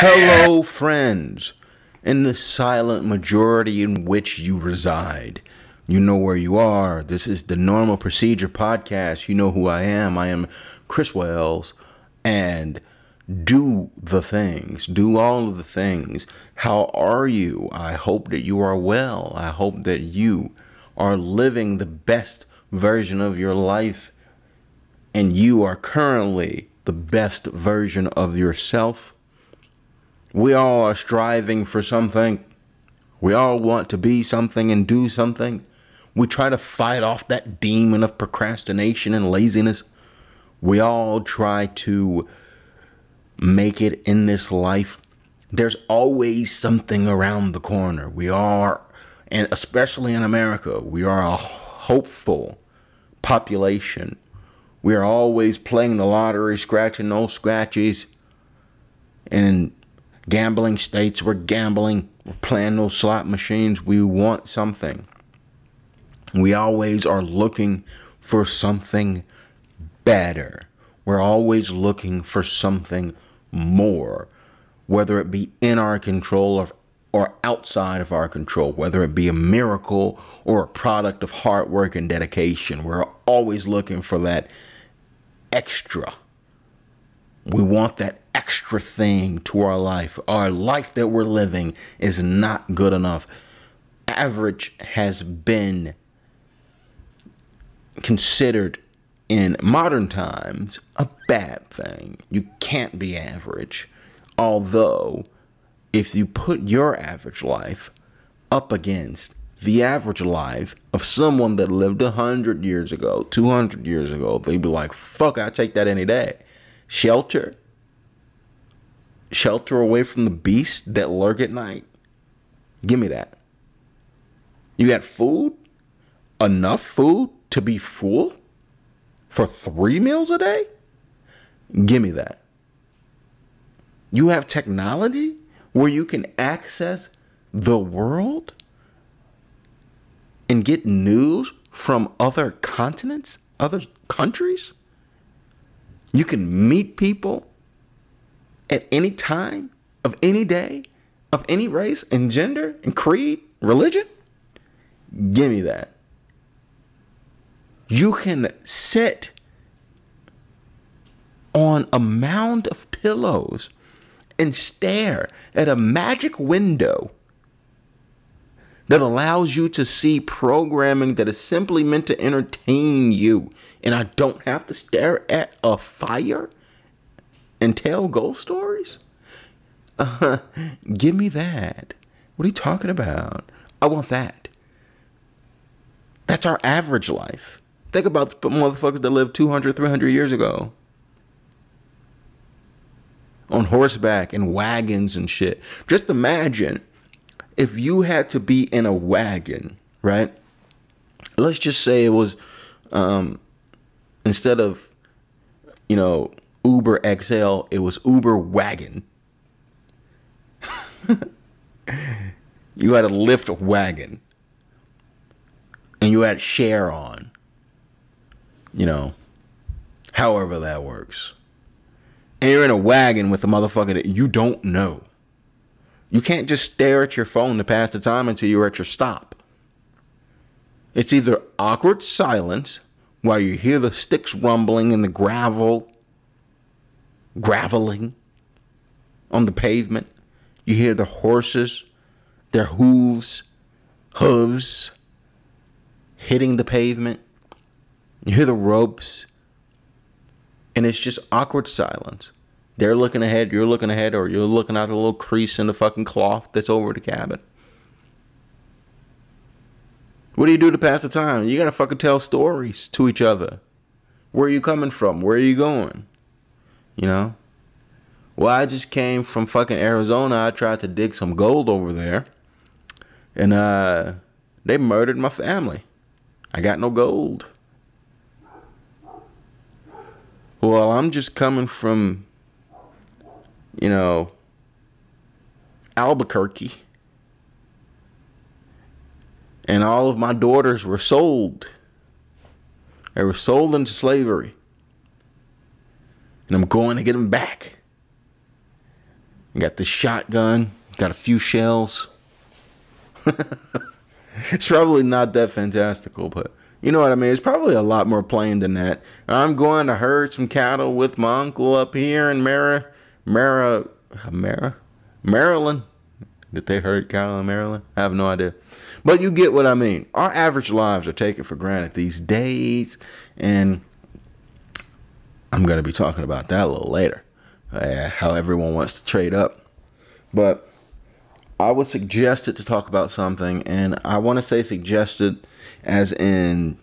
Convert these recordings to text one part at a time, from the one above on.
Hello, friends, in the silent majority in which you reside. You know where you are. This is the Normal Procedure Podcast. You know who I am. I am Chris Wells, and do the things. Do all of the things. How are you? I hope that you are well. I hope that you are living the best version of your life, and you are currently the best version of yourself. We all are striving for something. We all want to be something and do something. We try to fight off that demon of procrastination and laziness. We all try to make it in this life. There's always something around the corner. We are, and especially in America, we are a hopeful population. We are always playing the lottery, scratching those scratchies. And gambling states, we're gambling, we're playing those slot machines. We want something. We always are looking for something better. We're always looking for something more, whether it be in our control or outside of our control, whether it be a miracle or a product of hard work and dedication. We're always looking for that extra. We want that extra thing to our life. Our life that we're living is not good enough. Average has been considered in modern times a bad thing. You can't be average. Although, if you put your average life up against the average life of someone that lived 100 years ago, 200 years ago, they'd be like, fuck, I take that any day. Shelter away from the beasts that lurk at night. Give me that. You got food? Enough food to be full for 3 meals a day? Give me that. You have technology where you can access the world and get news from other continents, other countries. You can meet people at any time of any day, of any race and gender and creed, religion. Give me that. You can sit on a mound of pillows and stare at a magic window that allows you to see programming that is simply meant to entertain you. And I don't have to stare at a fire and tell ghost stories? Give me that. What are you talking about? I want that. That's our average life. Think about the motherfuckers that lived 200, 300 years ago. On horseback and wagons and shit. Just imagine if you had to be in a wagon, right? Let's just say it was, instead of, Uber XL, it was Uber Wagon. You had a Lyft wagon. And you had share on. However that works. And you're in a wagon with a motherfucker that you don't know. You can't just stare at your phone to pass the time until you're at your stop. It's either awkward silence while you hear the sticks rumbling and the graveling on the pavement. You hear the horses, their hooves hitting the pavement. You hear the ropes. And it's just awkward silence. They're looking ahead, you're looking ahead, or you're looking out a little crease in the fucking cloth that's over the cabin. What do you do to pass the time? You gotta fucking tell stories to each other. Where are you coming from? Where are you going? Well, I just came from fucking Arizona. I tried to dig some gold over there. And they murdered my family. I got no gold. Well, I'm just coming from, Albuquerque. And all of my daughters were sold. They were sold into slavery. And I'm going to get them back. You got this shotgun, got a few shells. It's probably not that fantastical, but you know what I mean? It's probably a lot more plain than that. I'm going to herd some cattle with my uncle up here in Maryland. Did they herd cattle in Maryland? I have no idea. But you get what I mean. Our average lives are taken for granted these days, and I'm going to be talking about that a little later. How everyone wants to trade up. But I was suggested to talk about something, and I want to say suggested as in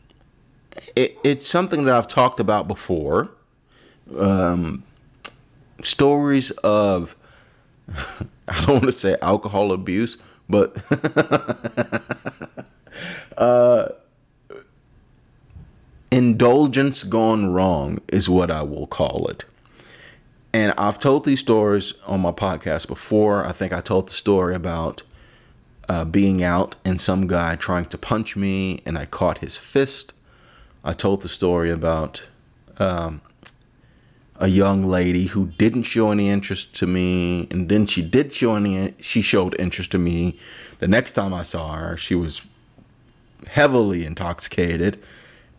it's something that I've talked about before. Stories of, I don't want to say alcohol abuse, but indulgence gone wrong is what I will call it. And I've told these stories on my podcast before. I think I told the story about being out and some guy trying to punch me and I caught his fist. I told the story about a young lady who didn't show any interest to me, and then she showed interest to me. The next time I saw her, she was heavily intoxicated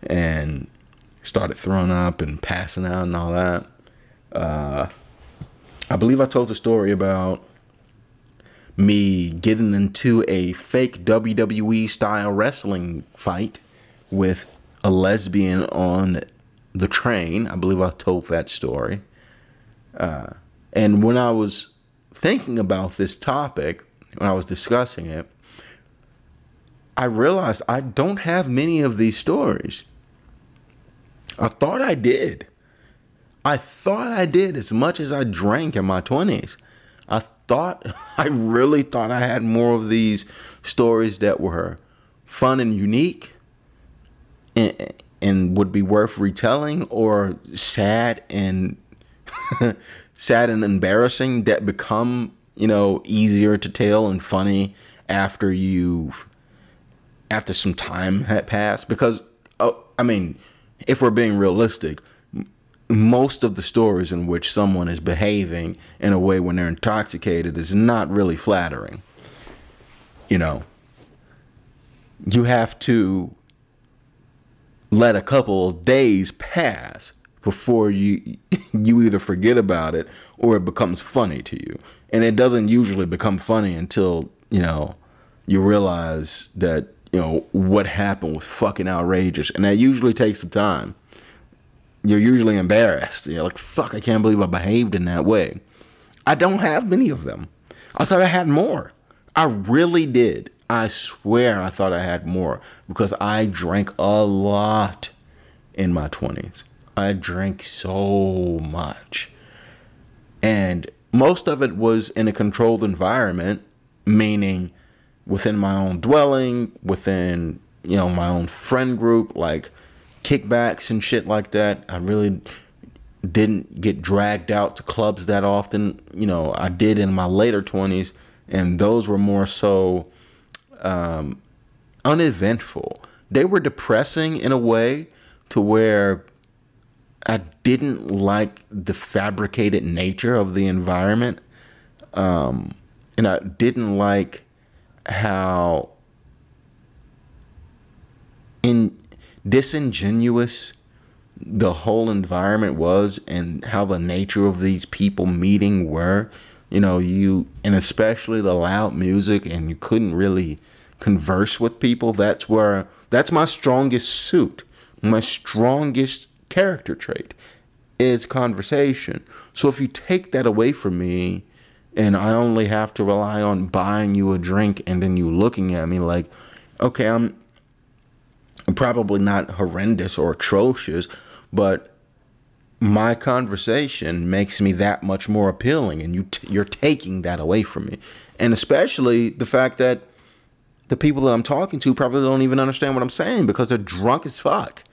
and started throwing up and passing out and all that. I believe I told the story about me getting into a fake WWE style wrestling fight with a lesbian on the train. I believe I told that story. And when I was thinking about this topic, when I was discussing it, I realized I don't have many of these stories. I thought I did. As much as I drank in my 20s. I really thought I had more of these stories that were fun and unique and would be worth retelling, or sad and sad and embarrassing that become, easier to tell and funny after some time had passed. Because, if we're being realistic, most of the stories in which someone is behaving in a way when they're intoxicated is not really flattering. You have to let a couple of days pass before you either forget about it or it becomes funny to you. And it doesn't usually become funny until, you realize that, what happened was fucking outrageous. And that usually takes some time. You're usually embarrassed. You're like, fuck, I can't believe I behaved in that way. I don't have many of them. I thought I had more. I really did. I swear I thought I had more because I drank a lot in my 20s. I drank so much. And most of it was in a controlled environment, meaning within my own dwelling, within, my own friend group, like kickbacks and shit like that. I really didn't get dragged out to clubs that often. I did in my later 20s, and those were more so uneventful. They were depressing in a way to where I didn't like the fabricated nature of the environment. And I didn't like how disingenuous the whole environment was and how the nature of these people meeting were. And especially the loud music, and you couldn't really converse with people. That's my strongest suit. My strongest character trait is conversation. So if you take that away from me and I only have to rely on buying you a drink and then you looking at me like, okay, I'm probably not horrendous or atrocious, but my conversation makes me that much more appealing, and you're taking that away from me. And especially the fact that the people that I'm talking to probably don't even understand what I'm saying because they're drunk as fuck.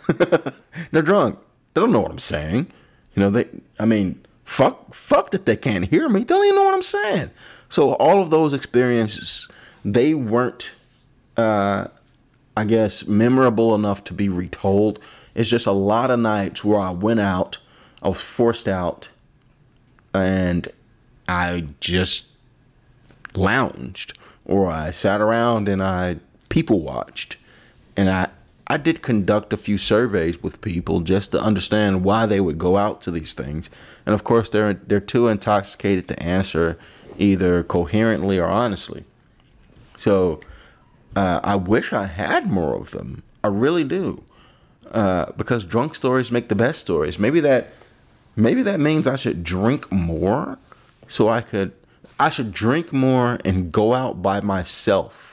They're drunk. They don't know what I'm saying. Fuck that they can't hear me. They don't even know what I'm saying. So all of those experiences, they weren't, I guess, memorable enough to be retold. It's just a lot of nights where I went out, I was forced out, and I just lounged, or I sat around and I people watched. And I did conduct a few surveys with people just to understand why they would go out to these things. And of course, they're too intoxicated to answer either coherently or honestly. So I wish I had more of them. I really do. Because drunk stories make the best stories. Maybe that means I should drink more, so I should drink more and go out by myself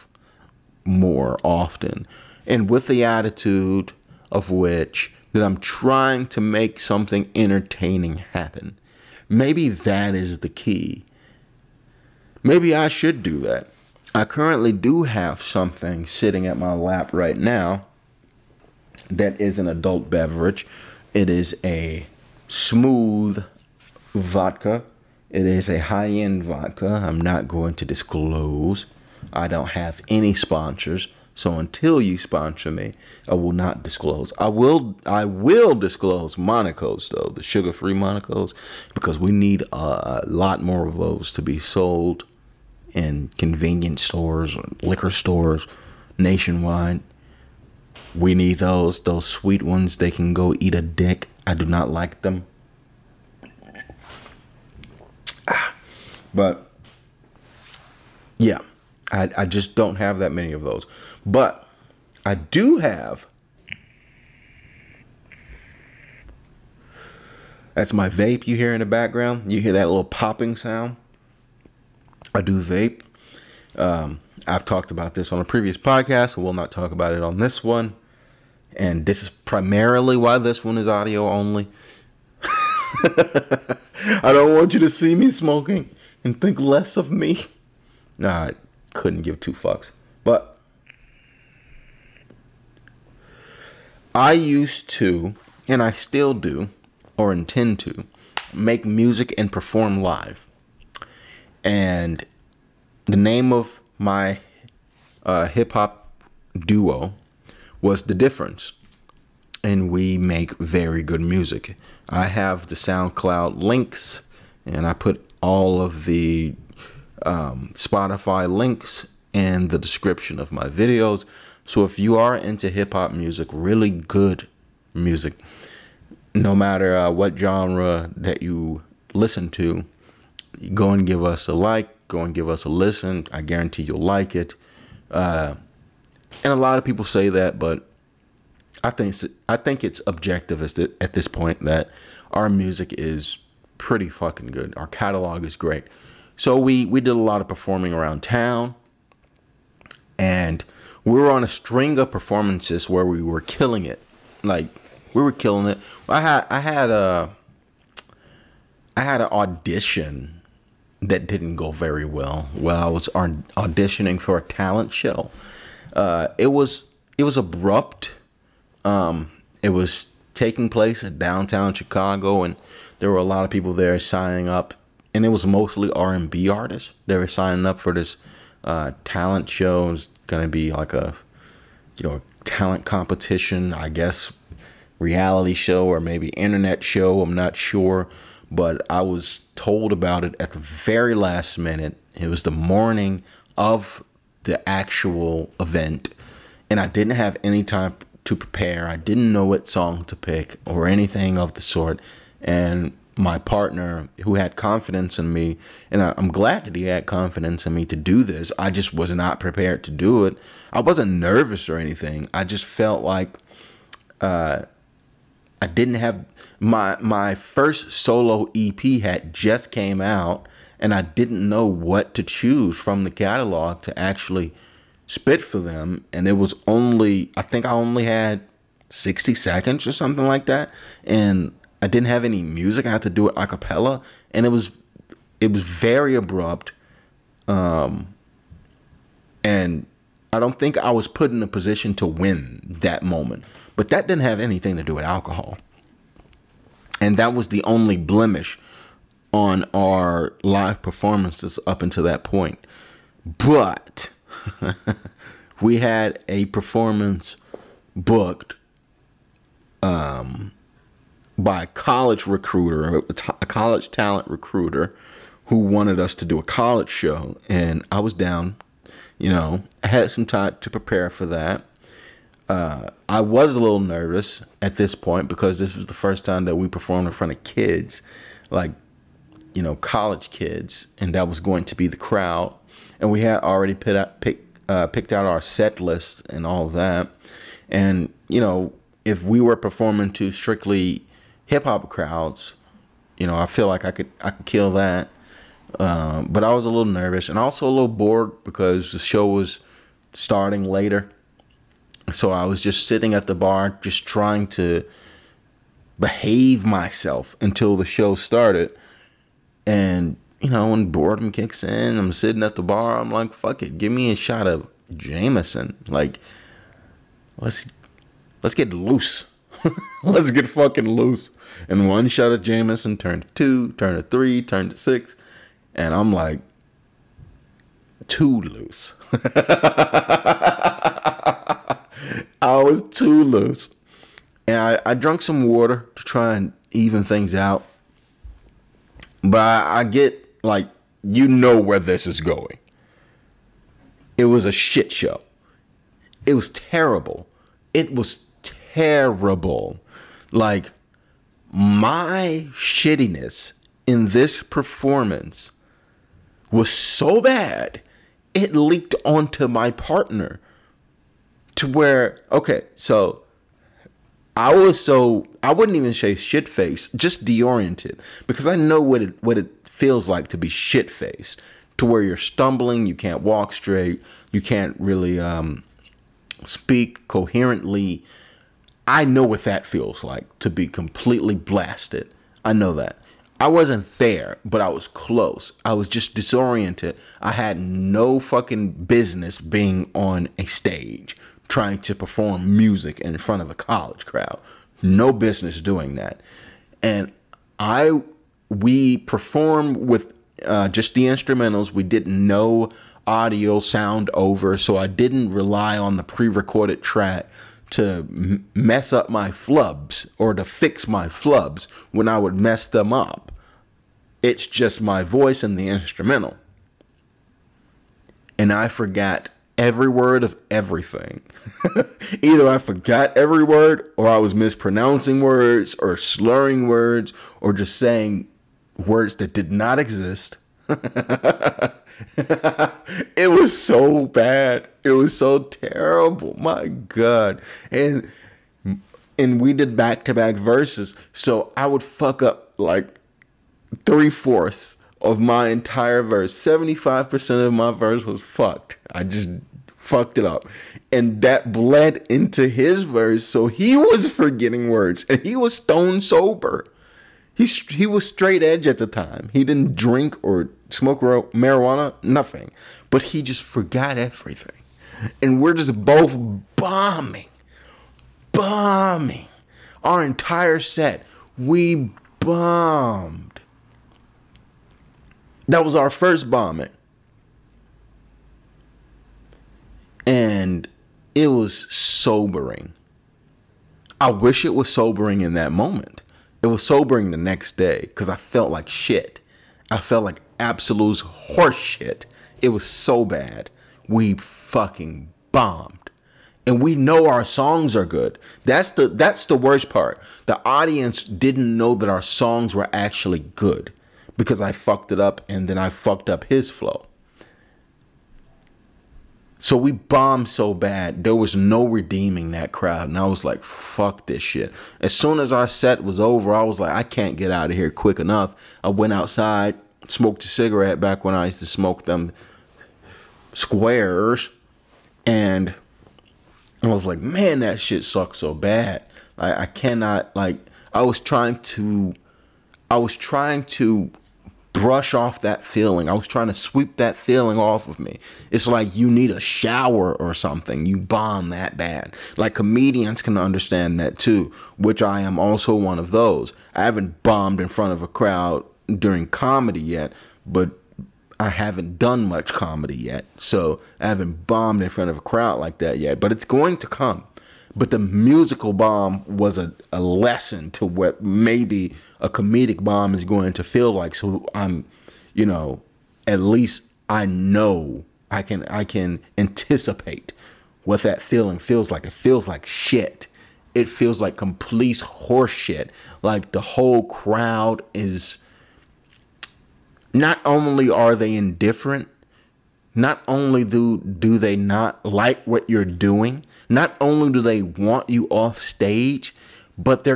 more often, and with the attitude of which that I'm trying to make something entertaining happen. Maybe that is the key. Maybe I should do that. I currently do have something sitting at my lap right now that is an adult beverage. It is a smooth vodka. It is a high-end vodka. I'm not going to disclose. I don't have any sponsors. So until you sponsor me, I will not disclose. I will disclose Monacos, though, the sugar-free Monacos, because we need a lot more of those to be sold in convenience stores, liquor stores, nationwide. We need those sweet ones. They can go eat a dick. I do not like them. But yeah, I just don't have that many of those. But I do have, that's my vape you hear in the background. You hear that little popping sound? I do vape. I've talked about this on a previous podcast. I will not talk about it on this one. And this is primarily why this one is audio only. I don't want you to see me smoking and think less of me. Nah, I couldn't give two fucks. But I used to, and I still do, or intend to, make music and perform live. And the name of my hip-hop duo was The Difference. And we make very good music. I have the SoundCloud links, and I put all of the Spotify links in the description of my videos. So if you are into hip-hop music, really good music, no matter what genre that you listen to, go and give us a like, go and give us a listen. I guarantee you'll like it. And a lot of people say that, but I think it's objective at this point that our music is pretty fucking good. Our catalog is great. So we did a lot of performing around town, and we were on a string of performances where we were killing it. Like, we were killing it. I had an audition that didn't go very well. Well, I was auditioning for a talent show. It was abrupt. It was taking place in downtown Chicago, and there were a lot of people there signing up, and it was mostly R&B artists. They were signing up for this talent show. It was gonna be like a talent competition, I guess, reality show or maybe internet show. I'm not sure, but I was told about it at the very last minute. It was the morning of the actual event, and I didn't have any time to prepare. I didn't know what song to pick or anything of the sort. And my partner, who had confidence in me, and I'm glad that he had confidence in me to do this, I just was not prepared to do it. I wasn't nervous or anything. I just felt like I didn't have my first solo EP had just came out, and I didn't know what to choose from the catalog to actually spit for them. And it was I think I only had 60 seconds or something like that, and I didn't have any music. I had to do it a cappella, and it was very abrupt, and I don't think I was put in a position to win that moment. But that didn't have anything to do with alcohol, and that was the only blemish on our live performances up until that point. But we had a performance booked by a college recruiter, a college talent recruiter, who wanted us to do a college show, and I was down. I had some time to prepare for that. I was a little nervous at this point because this was the first time that we performed in front of kids, like, college kids, and that was going to be the crowd. And we had already picked out our set list and all of that. And, if we were performing to strictly hip hop crowds, I feel like I could kill that. But I was a little nervous and also a little bored because the show was starting later. So I was just sitting at the bar, just trying to behave myself until the show started. And, when boredom kicks in, I'm sitting at the bar. I'm like, fuck it. Give me a shot of Jameson. Like, let's get loose. Let's get fucking loose. And one shot of Jameson turned to 2, turned to 3, turned to 6. And I'm like, too loose. I was too loose. And I drank some water to try and even things out. But I get, like, where this is going. It was a shit show. It was terrible. It was terrible. Like, my shittiness in this performance was so bad, it leaked onto my partner. To where, okay, so I wouldn't even say shit-faced, just deoriented. Because I know what it feels like to be shit-faced. To where you're stumbling, you can't walk straight, you can't really speak coherently. I know what that feels like, to be completely blasted. I know that. I wasn't there, but I was close. I was just disoriented. I had no fucking business being on a stage trying to perform music in front of a college crowd. No business doing that. And we performed with just the instrumentals. We did no audio sound over, so I didn't rely on the pre-recorded track to mess up my flubs or to fix my flubs when I would mess them up. It's just my voice and the instrumental. And I forgot every word of everything. Either I forgot every word, or I was mispronouncing words, or slurring words, or just saying words that did not exist. It was so bad. It was so terrible. My God. And we did back-to-back verses. So I would fuck up like 3/4 of my entire verse. 75% of my verse was fucked. I just fucked it up. And that bled into his verse. So he was forgetting words. And he was stone sober. He was straight edge at the time. He didn't drink or smoke marijuana, nothing. But he just forgot everything. And we're just both bombing. Our entire set. We bombed. That was our first bombing. And it was sobering. I wish it was sobering in that moment. It was sobering the next day because I felt like shit. I felt like absolute horse shit. It was so bad. We fucking bombed. And we know our songs are good. That's the worst part. The audience didn't know that our songs were actually good because I fucked it up and then I fucked up his flow. So we bombed so bad, there was no redeeming that crowd. And I was like, fuck this shit. As soon as our set was over, I was like, I can't get out of here quick enough. I went outside, smoked a cigarette back when I used to smoke them squares. And I was like, man, that shit sucks so bad. I cannot, like, I was trying to brush off that feeling. I was trying to sweep that feeling off of me. It's like you need a shower or something. You bomb that bad. Like comedians can understand that too, which I am also one of those. I haven't bombed in front of a crowd during comedy yet, but I haven't done much comedy yet. So I haven't bombed in front of a crowd like that yet, but it's going to come. But the musical bomb was a lesson to what maybe a comedic bomb is going to feel like. So I'm at least I know I can anticipate what that feeling feels like. It feels like shit. It feels like complete horse shit. Like the whole crowd is, not only are they indifferent, not only do they not like what you're doing, not only do they want you off stage, but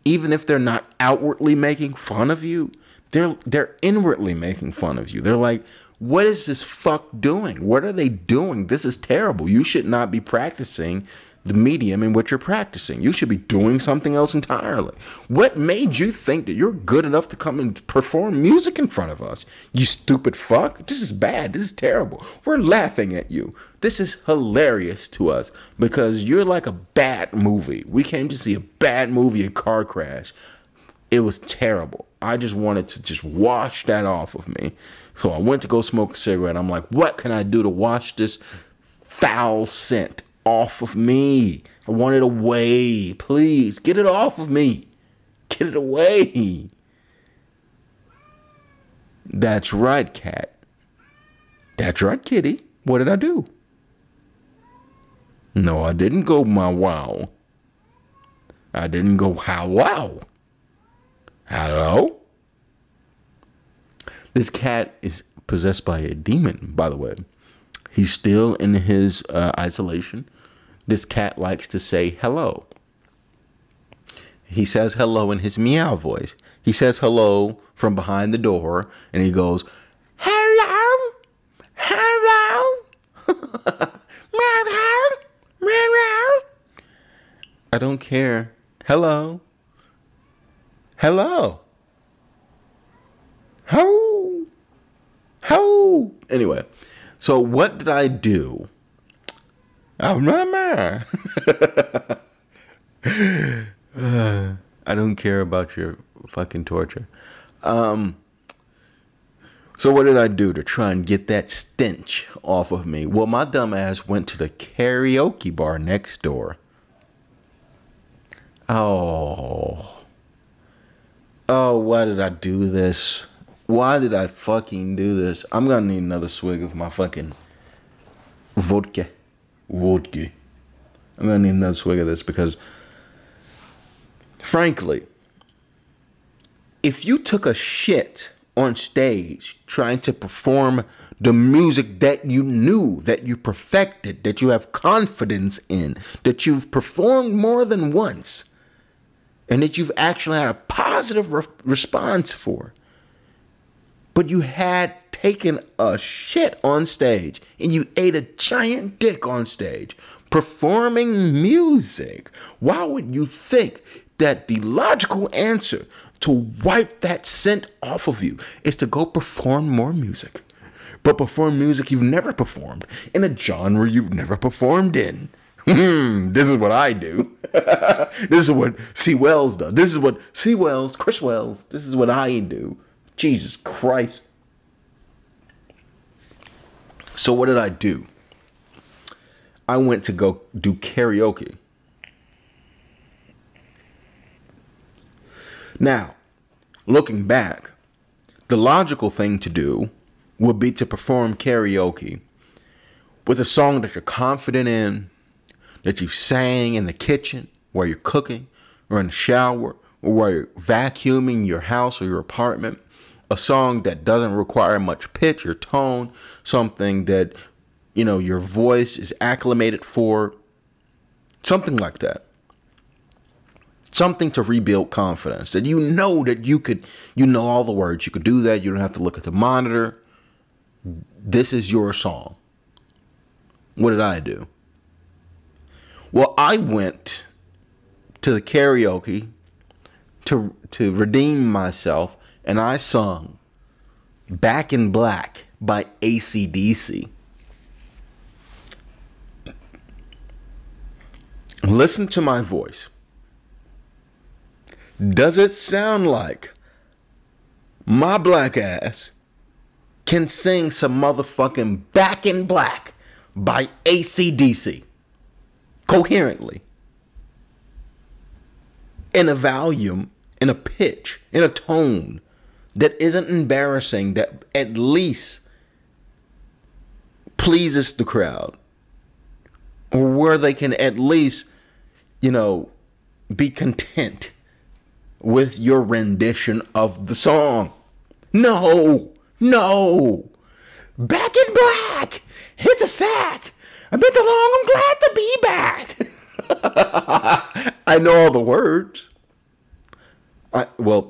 even if they're not outwardly making fun of you, they're inwardly making fun of you. They're like, what is this fuck doing? What are they doing? This is terrible. You should not be practicing the medium in which you're practicing. You should be doing something else entirely. What made you think that you're good enough to come and perform music in front of us? You stupid fuck. This is bad. This is terrible. We're laughing at you. This is hilarious to us because you're like a bad movie. We came to see a bad movie, a car crash. It was terrible. I just wanted to just wash that off of me. So I went to go smoke a cigarette. I'm like, what can I do to wash this foul scent off of me? I want it away. Please, get it off of me. Get it away. That's right, cat. That's right, kitty. What did I do? No, I didn't go my wow. I didn't go how wow. Hello? This cat is possessed by a demon, by the way. He's still in his isolation. This cat likes to say hello. He says hello in his meow voice. He says hello from behind the door, and he goes, hello, hello, meow, meow. I don't care. Hello. Hello. Ho. Ho. Anyway, so what did I do? Oh, mama. I don't care about your fucking torture. So what did I do to try and get that stench off of me? Well, my dumb ass went to the karaoke bar next door. Oh, why did I do this? Why did I fucking do this? I'm gonna need another swig of my fucking vodka. I'm gonna need another swig of this because, frankly, if you took a shit on stage trying to perform the music that you knew, that you perfected, that you have confidence in, that you've performed more than once, and that you've actually had a positive response for, but you had taken a shit on stage and you ate a giant dick on stage performing music, why would you think that the logical answer to wipe that scent off of you is to go perform more music? But perform music you've never performed in a genre you've never performed in. This is what I do. This is what C. Wells does. This is what C. Wells, Chris Wells, this is what I do. Jesus Christ. So what did I do? I went to go do karaoke. Now, looking back, the logical thing to do would be to perform karaoke with a song that you're confident in, that you sang in the kitchen while you're cooking, or in the shower, or while you're vacuuming your house or your apartment. A song that doesn't require much pitch or tone, something that, your voice is acclimated for, something like that. Something to rebuild confidence, that you know that you could, all the words, you could do that, you don't have to look at the monitor. This is your song. What did I do? Well, I went to the karaoke to redeem myself, and I sung Back in Black by AC/DC. Listen to my voice. Does it sound like my black ass can sing some motherfucking Back in Black by AC/DC coherently, in a volume, in a pitch, in a tone that isn't embarrassing, that at least pleases the crowd, or where they can at least, be content with your rendition of the song. No. Back in Black. Hit the sack. I've been too long. I'm glad to be back. I know all the words.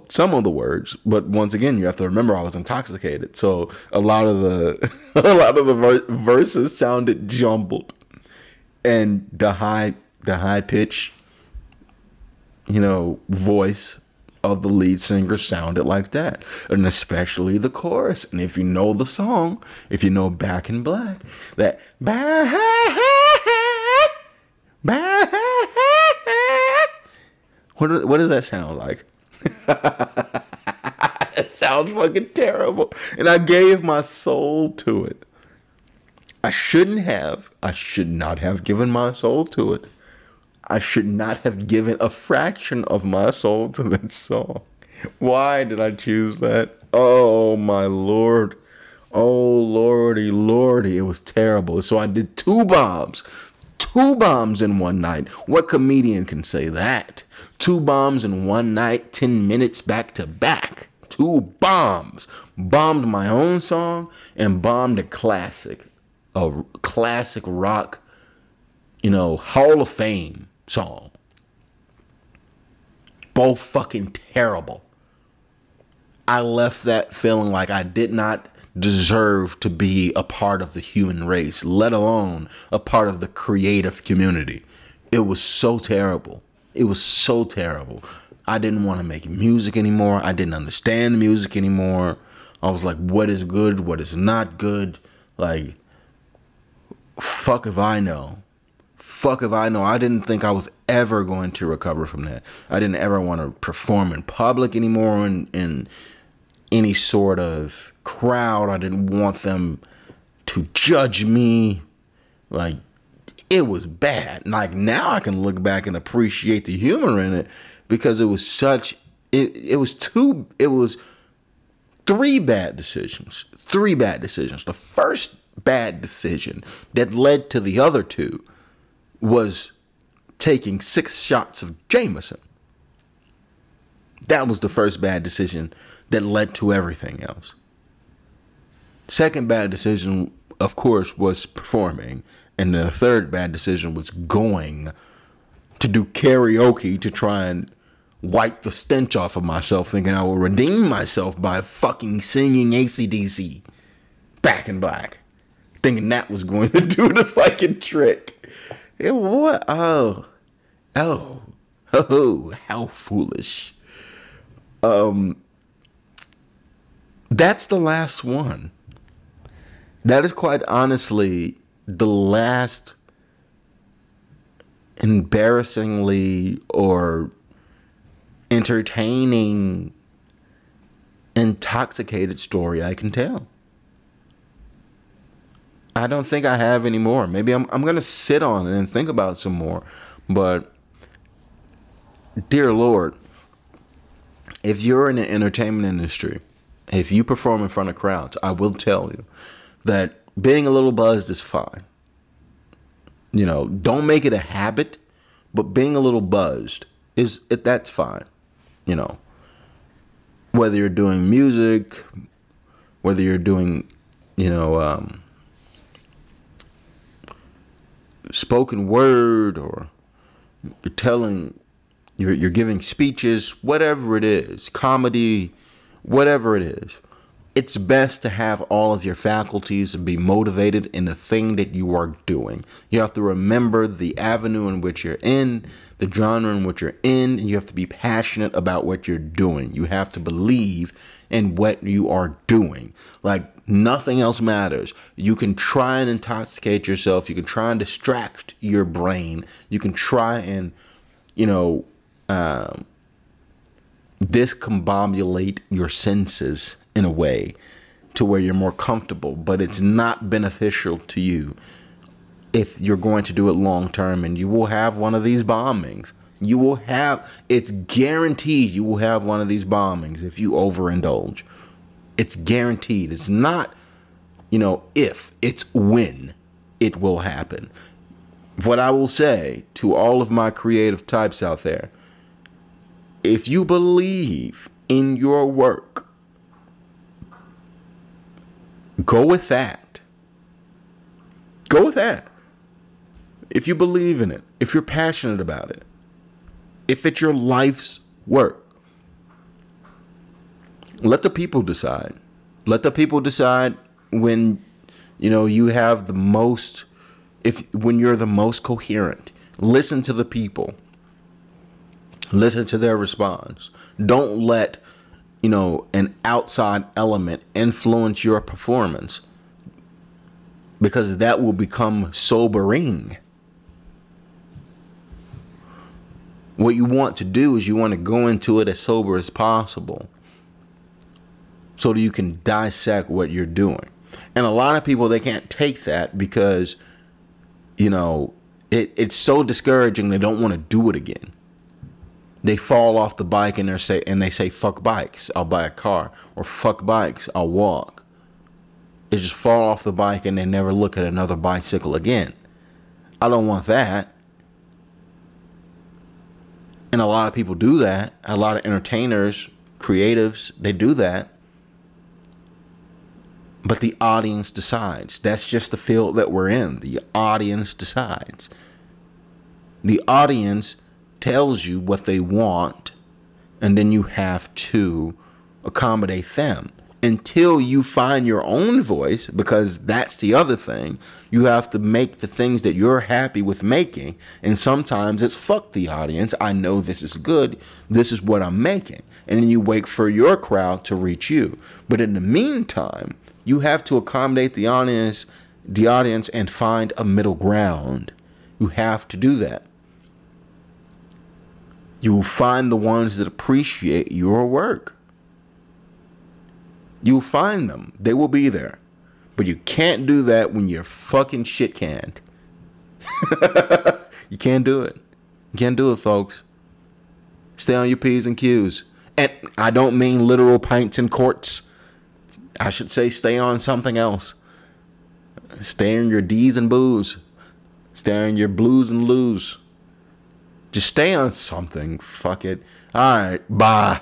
Some of the words, but once again, you have to remember I was intoxicated, so a lot of the verses sounded jumbled, and the high pitch, voice of the lead singer sounded like that, and especially the chorus. And if you know the song, if you know Back in Black, that back, what does that sound like? It sounds fucking terrible, and I gave my soul to it. I should not have given my soul to it. I should not have given a fraction of my soul to that song. Why did I choose that? Oh, my Lord. Oh, Lordy. It was terrible. So I did 2 bombs. 2 bombs in one night. What comedian can say that? 2 bombs in one night, 10 minutes back to back. 2 bombs. Bombed my own song and bombed a classic rock, Hall of Fame song. Both fucking terrible. I left that feeling like I did not deserve to be a part of the human race, let alone a part of the creative community. It was so terrible. I didn't want to make music anymore. I didn't understand music anymore. I was like, what is good? What is not good? Like, fuck if I know. I didn't think I was ever going to recover from that. I didn't ever want to perform in public anymore in any sort of crowd. I didn't want them to judge me. Like, it was bad. Like, now I can look back and appreciate the humor in it, because it was 3 bad decisions. 3 bad decisions. The first bad decision that led to the other 2 was taking 6 shots of Jameson. That was the first bad decision that led to everything else. Second bad decision, of course, was performing. And the third bad decision was going to do karaoke to try and wipe the stench off of myself, thinking I will redeem myself by fucking singing AC/DC Back in Black. Thinking that was going to do the fucking trick. What? Oh, how foolish. That's the last one. That is quite honestly the last embarrassingly or entertaining, intoxicated story I can tell. I don't think I have any more. Maybe I'm going to sit on it and think about some more. But, dear Lord, if you're in the entertainment industry, if you perform in front of crowds, I will tell you that being a little buzzed is fine. Don't make it a habit, but being a little buzzed that's fine. Whether you're doing music, whether you're doing, spoken word, or you're giving speeches, whatever it is, comedy, whatever it is, it's best to have all of your faculties and be motivated in the thing that you are doing. You have to remember the avenue in which you're in, the genre in which you're in, and you have to be passionate about what you're doing. You have to believe in what you are doing. Like, nothing else matters. You can try and intoxicate yourself. You can try and distract your brain. You can try and, discombobulate your senses in a way to where you're more comfortable, but it's not beneficial to you if you're going to do it long term, and you will have one of these bombings. You will have, it's guaranteed you will have one of these bombings if you overindulge. It's guaranteed. It's not, if, it's when it will happen. What I will say to all of my creative types out there, if you believe in your work, go with that. Go with that. If you believe in it, if you're passionate about it, if it's your life's work, let the people decide. Let the people decide when, you have the most, when you're the most coherent. Listen to the people. Listen to their response. Don't let, an outside element influence your performance, because that will become sobering. What you want to do is you want to go into it as sober as possible so that you can dissect what you're doing. And a lot of people, they can't take that because, it's so discouraging they don't want to do it again. They fall off the bike and they say, fuck bikes, I'll buy a car. Or fuck bikes, I'll walk. They just fall off the bike and they never look at another bicycle again. I don't want that. And a lot of people do that. A lot of entertainers, creatives, they do that. But the audience decides. That's just the field that we're in. The audience decides. The audience tells you what they want, and then you have to accommodate them until you find your own voice, because that's the other thing. You have to make the things that you're happy with making, and sometimes it's fuck the audience. I know this is good. This is what I'm making. And then you wait for your crowd to reach you. But in the meantime, you have to accommodate the audience and find a middle ground. You have to do that. You will find the ones that appreciate your work. You'll find them. They will be there. But you can't do that when you're fucking shit canned. You can't do it. You can't do it, folks. Stay on your P's and Q's. And I don't mean literal pints and quarts. I should say stay on something else. Stay on your D's and booze. Stay on your blues and lose. Just stay on something. Fuck it. All right. Bye.